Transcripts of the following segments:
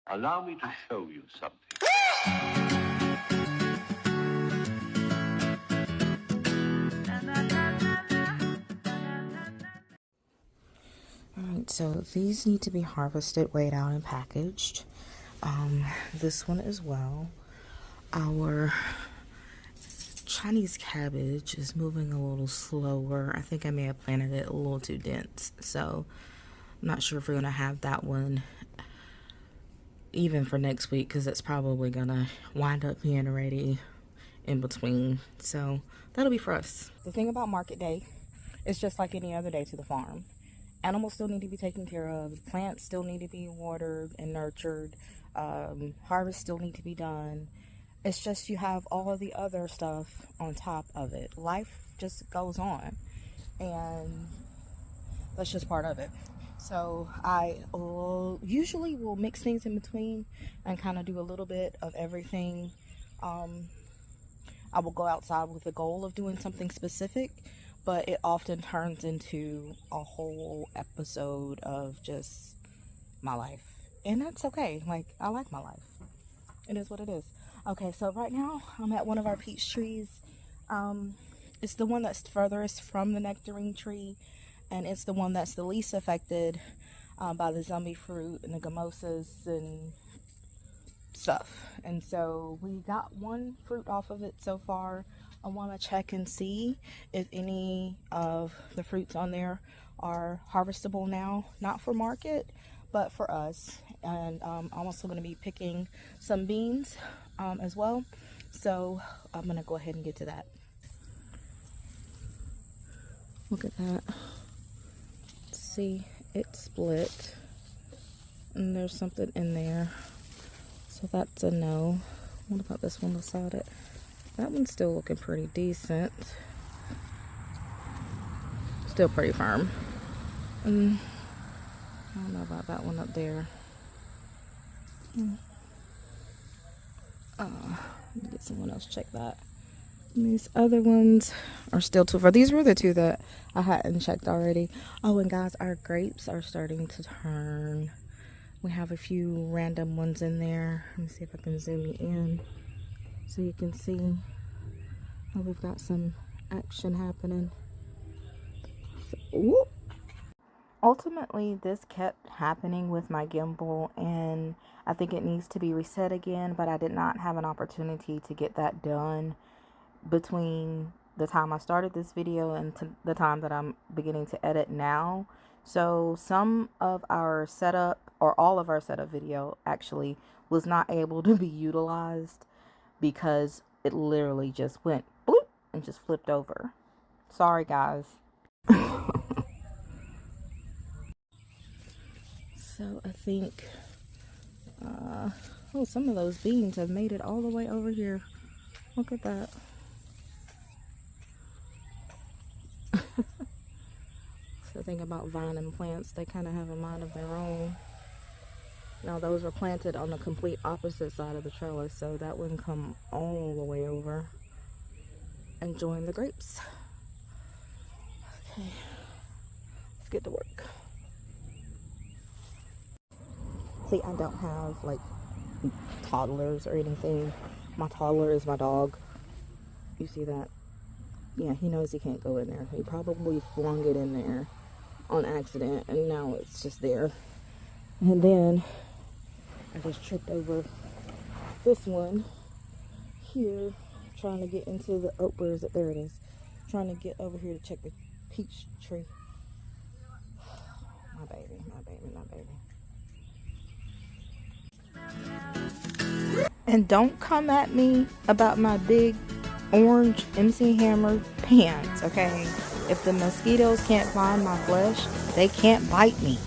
Allow me to show you something. Alright, so these need to be harvested, weighed out, and packaged. This one as well. Our Chinese cabbage is moving a little slower. I think I may have planted it a little too dense, so I'm not sure if we're gonna have that one even for next week, because it's probably gonna wind up being ready in between. So that'll be for us. The thing about market day, it's just like any other day to the farm. Animals still need to be taken care of. Plants still need to be watered and nurtured. Harvest still need to be done. It's just you have all of the other stuff on top of it. Life just goes on, and that's just part of it. So I usually will mix things in between and kind of do a little bit of everything. I will go outside with the goal of doing something specific, but it often turns into a whole episode of just my life. And that's okay. Like, I like my life. It is what it is. Okay, so right now I'm at one of our peach trees. It's the one that's furthest from the nectarine tree, and it's the one that's the least affected by the zombie fruit and the gamosas and stuff. And so we got one fruit off of it so far. I want to check and see if any of the fruits on there are harvestable now, not for market, but for us. And I'm also going to be picking some beans as well. So I'm going to go ahead and get to that. Look at that. See, it's split. And there's something in there. So that's a no. What about this one beside it? That one's still looking pretty decent. Still pretty firm. I don't know about that one up there. Let me get someone else check that. And these other ones are still too far. These were the two that I hadn't checked already. Oh, and guys, our grapes are starting to turn. We have a few random ones in there. Let me see if I can zoom you in so you can see. Oh, we've got some action happening. So, ultimately, this kept happening with my gimbal, and I think it needs to be reset again, but I did not have an opportunity to get that done between the time I started this video and to the time that I'm beginning to edit now. So some of our setup, or all of our setup video actually, was not able to be utilized because it literally just went bloop and just flipped over. Sorry, guys. So I think, oh, some of those beans have made it all the way over here. Look at that. The thing about vine and plants, they kind of have a mind of their own. Now those were planted on the complete opposite side of the trellis, so that wouldn't come all the way over and join the grapes. Okay, let's get to work. See, I don't have like toddlers or anything. My toddler is my dog. You see that? Yeah, he knows he can't go in there. He probably flung it in there on accident, and now it's just there. And then I just tripped over this one here, trying to get into the, oh, where is it? There it is. Trying to get over here to check the peach tree. My baby, my baby, my baby. And don't come at me about my big orange MC Hammer pants, okay? If the mosquitoes can't find my flesh, they can't bite me.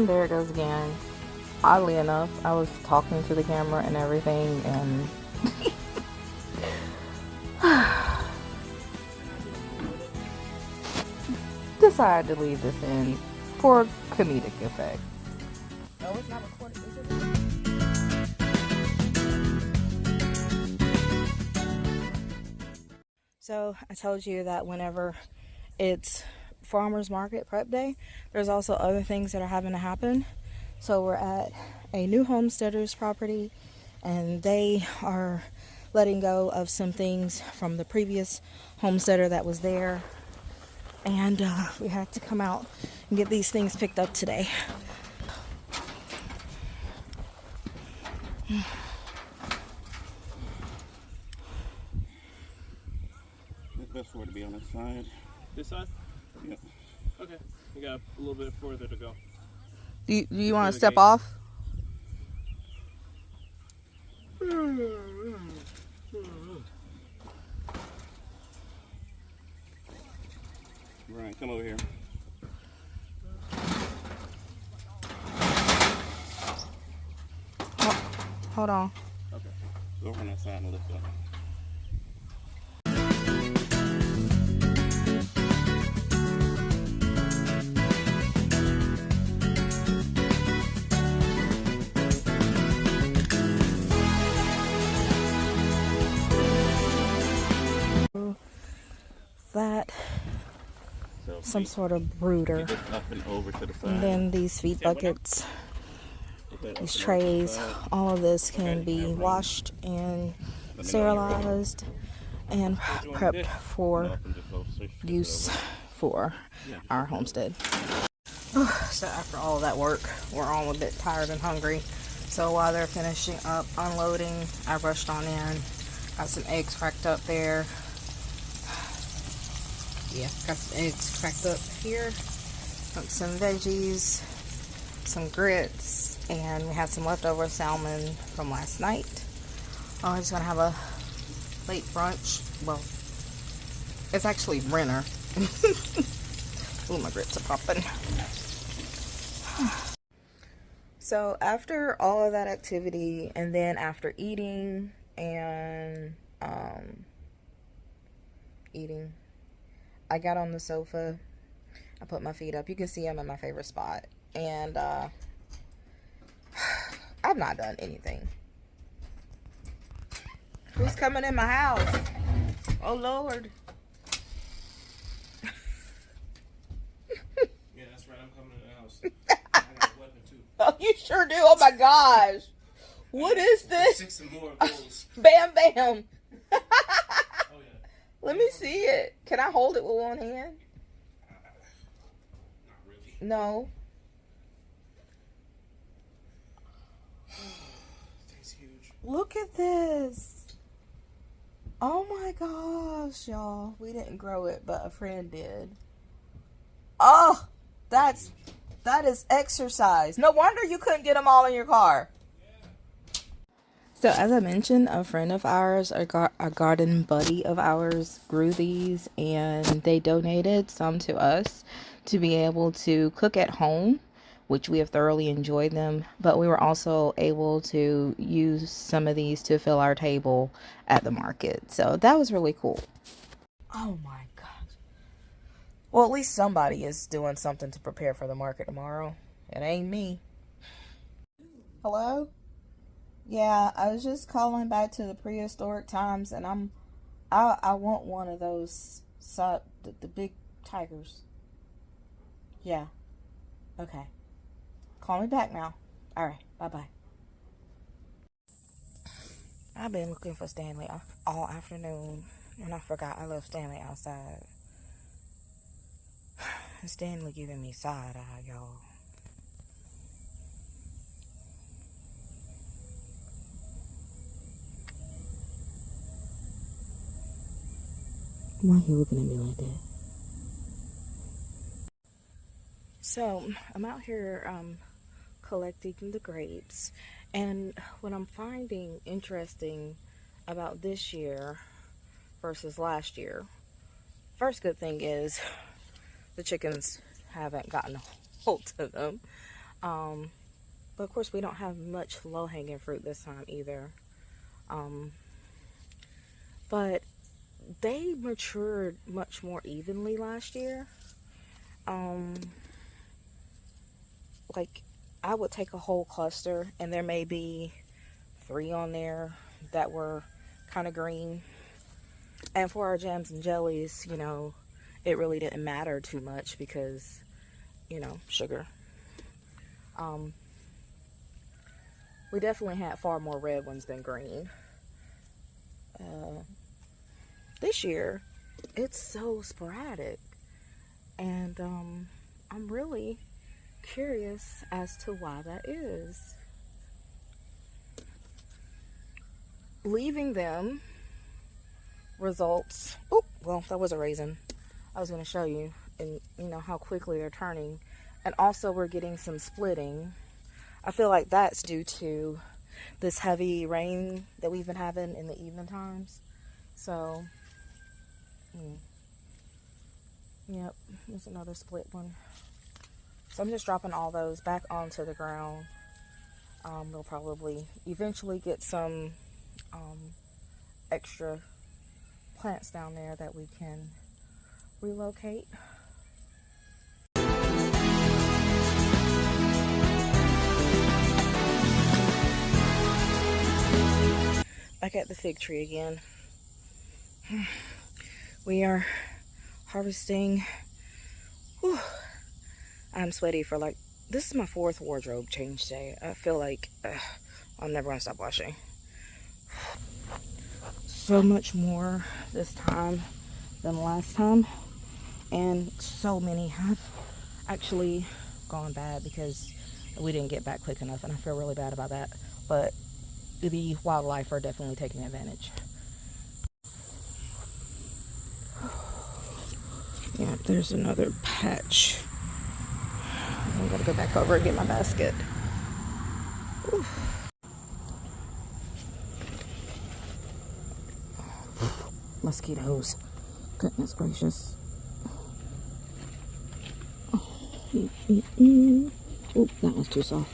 And there it goes again. Oddly enough, I was talking to the camera and everything, and decided to leave this in for comedic effect. Oh, it's not recorded, is it? So I told you that whenever it's farmers market prep day, there's also other things that are having to happen. So we're at a new homesteader's property, and they are letting go of some things from the previous homesteader that was there, and we had to come out and get these things picked up today. It's best for it to be on this side. This side? Yep. Okay. We got a little bit further to go. Do you want to step off? Right, come over here. Oh, hold on. Okay. Go over on that side and lift up. That So some sort of brooder, just up and over to the side. and then these feed buckets, these trays, all of this can be washed and sterilized and prepped for use for our homestead. So after all of that work, we're all a bit tired and hungry. So while they're finishing up unloading, I rushed on in, got some eggs cracked up there. Yeah, got some eggs cracked up here, some veggies, some grits, and we had some leftover salmon from last night. I'm just gonna have a late brunch. Well, it's actually dinner. Ooh, my grits are popping. So after all of that activity, and then after eating and I got on the sofa, I put my feet up. You can see I'm in my favorite spot, and I've not done anything. Who's coming in my house? Oh Lord. Yeah, that's right. I'm coming in the house. I got a weapon too. Oh, you sure do. Oh my gosh. What is this? 6 and more of those. Bam bam. Oh yeah. Let me see it. Can I hold it with one hand? Not really. No. Thing's huge. Look at this. Oh my gosh, y'all. We didn't grow it, but a friend did. Oh, that is exercise. No wonder you couldn't get them all in your car. So as I mentioned, a friend of ours, a garden buddy of ours, grew these, and they donated some to us to be able to cook at home, which we have thoroughly enjoyed them. But we were also able to use some of these to fill our table at the market. So that was really cool. Oh my gosh. Well, at least somebody is doing something to prepare for the market tomorrow. It ain't me. Hello? Yeah, I was just calling back to the prehistoric times, and I want one of those, the big tigers. Yeah. Okay. Call me back now. All right. Bye-bye. I've been looking for Stanley all afternoon, and I forgot I left Stanley outside. Stanley giving me side eye, y'all. Why are you looking at me like that? So, I'm out here collecting the grapes, and what I'm finding interesting about this year versus last year, first good thing is the chickens haven't gotten a hold of them. But of course we don't have much low-hanging fruit this time either. But they matured much more evenly last year. Like, I would take a whole cluster and there may be 3 on there that were kind of green. And for our jams and jellies, you know, it really didn't matter too much because, you know, sugar. We definitely had far more red ones than green. This year, it's so sporadic. And I'm really curious as to why that is. Leaving them results. Oh, well, that was a raisin. I was going to show you, and you know how quickly they're turning. And also we're getting some splitting. I feel like that's due to this heavy rain that we've been having in the evening times. So, yep, there's another split one. So I'm just dropping all those back onto the ground. We'll probably eventually get some extra plants down there that we can relocate. Back at the fig tree again. We are harvesting. Whew. I'm sweaty for like, this is my 4th wardrobe change day. I feel like I'm never gonna stop washing. So much more this time than last time, and so many have actually gone bad because we didn't get back quick enough, and I feel really bad about that. But the wildlife are definitely taking advantage. Yeah, there's another patch. I'm gonna go back over and get my basket. Ooh. Mosquitoes. Goodness gracious. Oh, that one's too soft.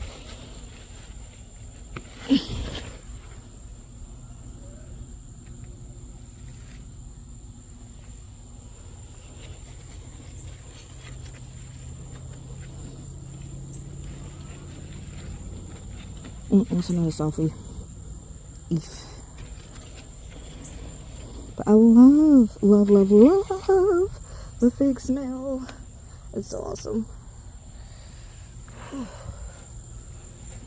That's another selfie. Eef. But I love the fig smell. It's so awesome. Let's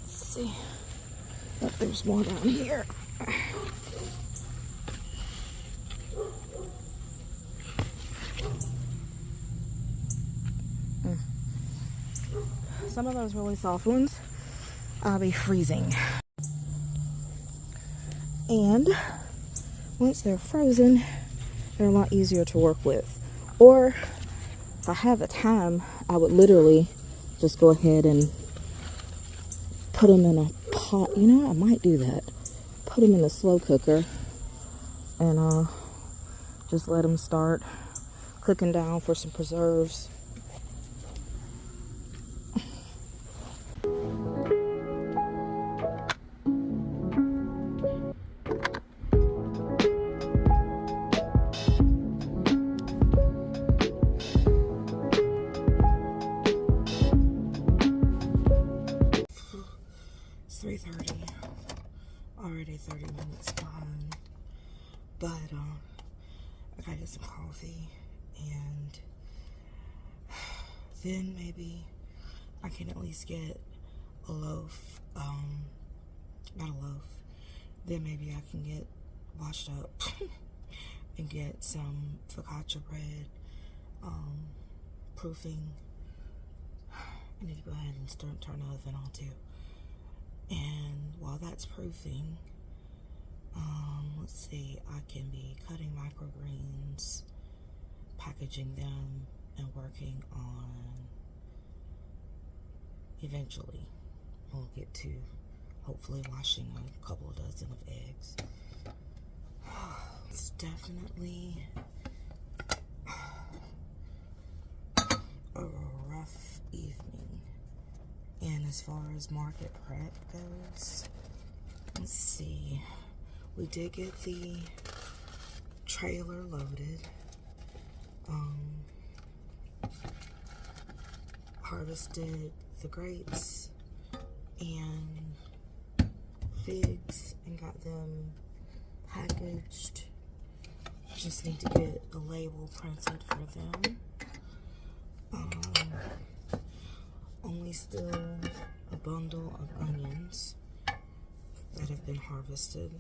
see. Oh, there's more down here. Some of those really soft ones, I'll be freezing. And once they're frozen, they're a lot easier to work with. Or if I have the time, I would literally just go ahead and put them in a pot. You know, I might do that. Put them in the slow cooker and just let them start cooking down for some preserves. It's 3:30. Already 30 minutes behind. But I gotta get some coffee, and then maybe I can at least get a loaf. Not a loaf. Then maybe I can get washed up and get some focaccia bread, proofing. I need to go ahead and turn the oven on too. And while that's proofing, let's see, I can be cutting microgreens, packaging them, and working on, eventually, we'll get to hopefully washing a couple of dozen of eggs. It's definitely a rough evening. And as far as market prep goes, let's see. We did get the trailer loaded. Harvested the grapes and figs and got them packaged. Just need to get the label printed for them. Only still a bundle of onions that have been harvested.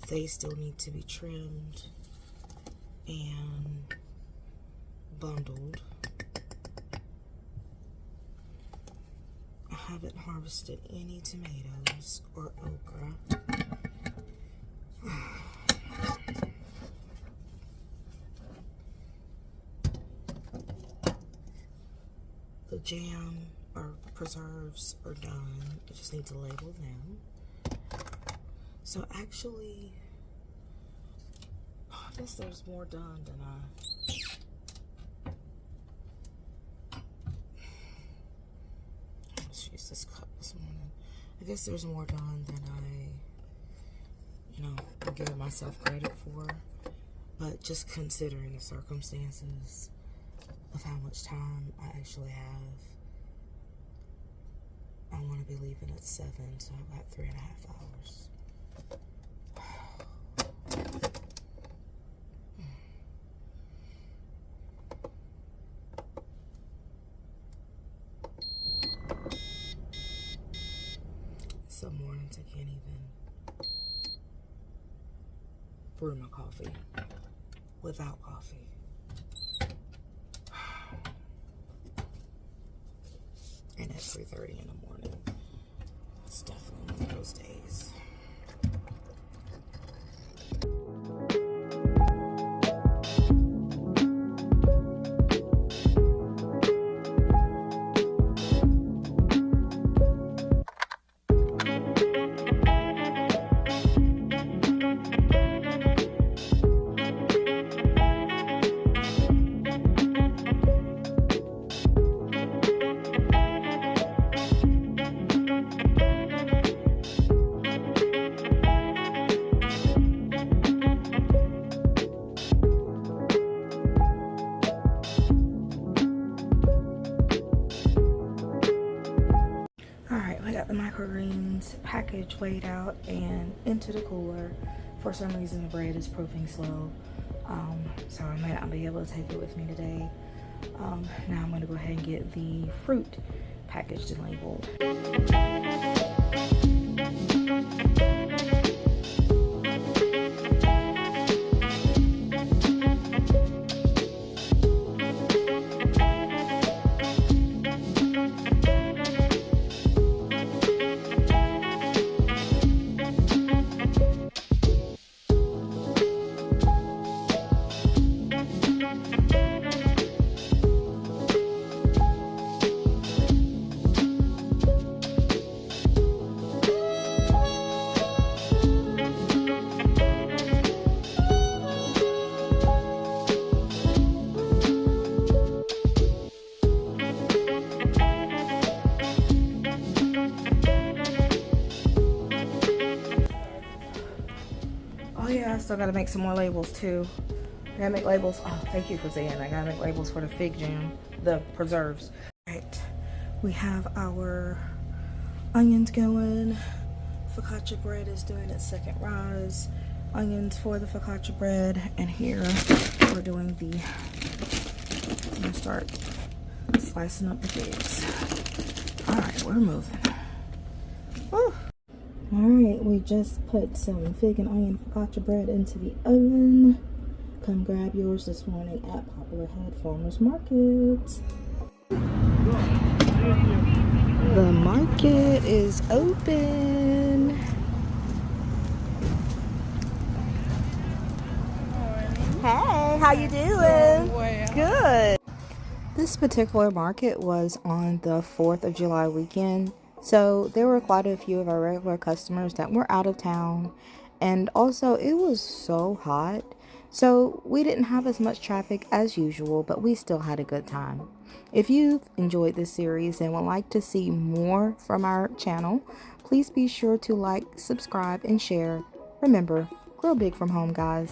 They still need to be trimmed and bundled. I haven't harvested any tomatoes or okra. The jam or preserves are done. I just need to label them. So actually, I guess there's more done than let's use this cup this morning. I guess there's more done than I'm giving myself credit for. But just considering the circumstances of how much time I actually have, I want to be leaving at 7, so I've got 3.5 hours. Some mornings I can't even brew my coffee without coffee. And at 3:30 in the morning. It's definitely one of those days. The microgreens package weighed out and into the cooler. For some reason the bread is proving slow, so I may not be able to take it with me today. Now I'm going to go ahead and get the fruit packaged and labeled. Oh yeah, I still gotta make some more labels too. I gotta make labels. Oh, thank you for saying that. I gotta make labels for the fig jam, the preserves. Right, we have our onions going. Focaccia bread is doing its second rise. Onions for the focaccia bread, and here we're doing the. I'm gonna start slicing up the figs. All right, we're moving. Woo. Alright, we just put some fig and onion focaccia bread into the oven. Come grab yours this morning at Poplar Head Farmers Market. The market is open. Hey, how you doing? Good. This particular market was on the 4th of July weekend. So there were quite a few of our regular customers that were out of town, and also it was so hot So we didn't have as much traffic as usual, but we still had a good time. If you've enjoyed this series and would like to see more from our channel, please be sure to like, subscribe, and share. Remember, grow big from home, guys.